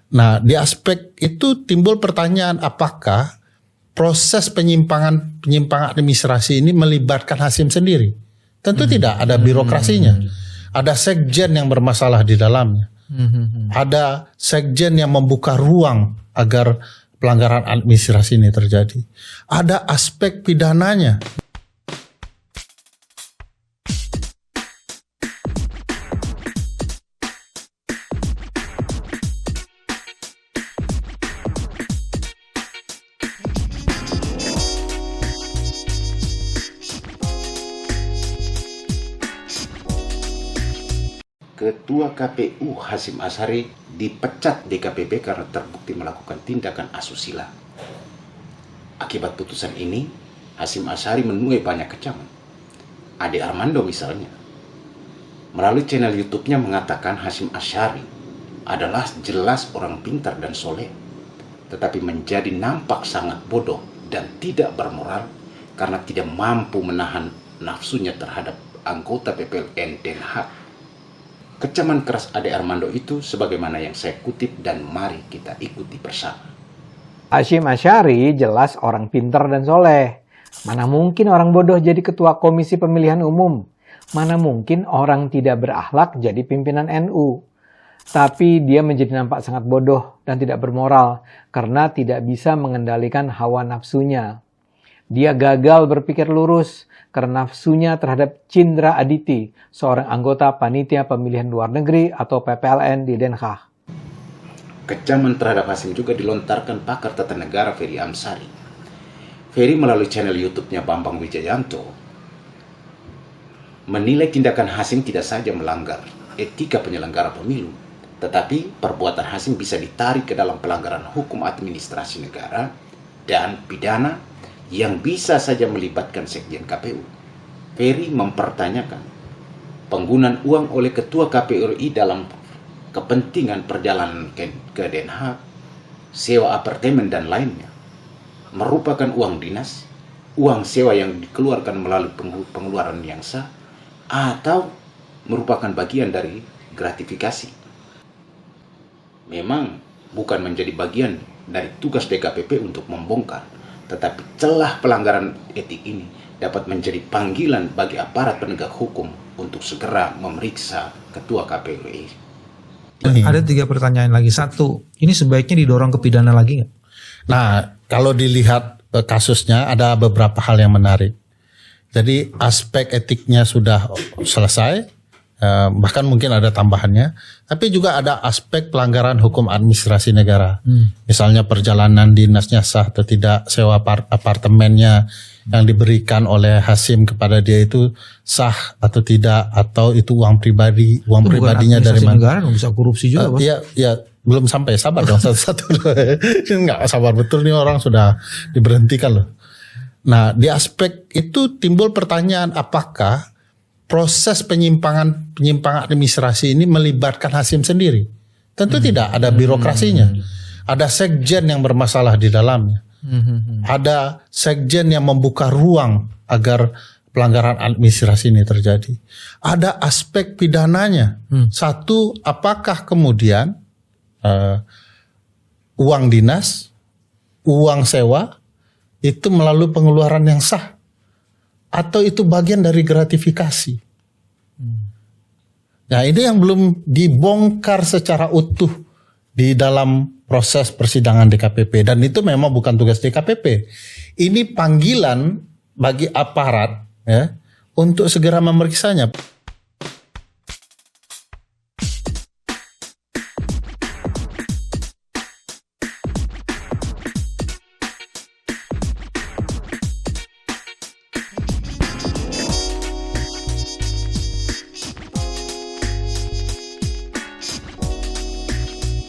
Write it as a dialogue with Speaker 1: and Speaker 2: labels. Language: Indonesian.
Speaker 1: Nah, di aspek itu timbul pertanyaan apakah proses penyimpangan administrasi ini melibatkan Hasim sendiri? Tentu tidak, ada birokrasinya. Ada sekjen yang bermasalah di dalamnya. Ada sekjen yang membuka ruang agar pelanggaran administrasi ini terjadi. Ada aspek pidananya.
Speaker 2: Ketua KPU Hasyim Asyari dipecat DKPP karena terbukti melakukan tindakan asusila. Akibat putusan ini, Hasyim Asyari menuai banyak kecaman. Ade Armando misalnya, melalui channel YouTube-nya mengatakan Hasyim Asyari adalah jelas orang pintar dan soleh, tetapi menjadi nampak sangat bodoh dan tidak bermoral karena tidak mampu menahan nafsunya terhadap anggota PPLN Den Haag. Kecaman keras Ade Armando itu sebagaimana yang saya kutip dan mari kita ikuti bersama.
Speaker 3: Hasyim Asyari jelas orang pintar dan soleh. Mana mungkin orang bodoh jadi ketua komisi pemilihan umum. Mana mungkin orang tidak berakhlak jadi pimpinan NU. Tapi dia menjadi nampak sangat bodoh dan tidak bermoral karena tidak bisa mengendalikan hawa nafsunya. Dia gagal berpikir lurus karena nafsunya terhadap Cindra Aditi, seorang anggota Panitia Pemilihan Luar Negeri atau PPLN di Den Haag.
Speaker 2: Kecaman terhadap Hasyim juga dilontarkan pakar tata negara Ferry Amsari. Ferry melalui channel YouTube-nya Bambang Wijayanto menilai tindakan Hasyim tidak saja melanggar etika penyelenggara pemilu, tetapi perbuatan Hasyim bisa ditarik ke dalam pelanggaran hukum administrasi negara dan pidana yang bisa saja melibatkan sekjen KPU. Ferry mempertanyakan penggunaan uang oleh Ketua KPU RI dalam kepentingan perjalanan ke Den Haag, sewa apartemen dan lainnya, merupakan uang dinas, uang sewa yang dikeluarkan melalui pengeluaran yang sah, atau merupakan bagian dari gratifikasi. Memang bukan menjadi bagian dari tugas DKPP untuk membongkar, tetapi celah pelanggaran etik ini dapat menjadi panggilan bagi aparat penegak hukum untuk segera memeriksa Ketua KPU RI.
Speaker 4: Ada 3 pertanyaan lagi. 1, ini sebaiknya didorong ke pidana lagi nggak?
Speaker 1: Nah, kalau dilihat kasusnya ada beberapa hal yang menarik. Jadi aspek etiknya sudah selesai, bahkan mungkin ada tambahannya. Tapi juga ada aspek pelanggaran hukum administrasi negara. Misalnya perjalanan dinasnya sah atau tidak, sewa apartemennya yang diberikan oleh Hasyim kepada dia itu sah atau tidak, atau itu uang pribadi, uang itu pribadinya dari mana?
Speaker 4: Negara bisa korupsi juga, Bos.
Speaker 1: Iya, belum sampai, sabar dong satu-satu. Enggak sabar betul nih, orang sudah diberhentikan loh. Nah, di aspek itu timbul pertanyaan apakah proses penyimpangan administrasi ini melibatkan Hasyim sendiri? Tentu tidak, ada birokrasinya. Ada sekjen yang bermasalah di dalamnya. Ada sekjen yang membuka ruang agar pelanggaran administrasi ini terjadi. Ada aspek pidananya. Satu, apakah kemudian uang dinas, uang sewa itu melalui pengeluaran yang sah, atau itu bagian dari gratifikasi? Nah, ini yang belum dibongkar secara utuh di dalam proses persidangan DKPP, dan itu memang bukan tugas DKPP. Ini panggilan bagi aparat ya untuk segera memeriksanya.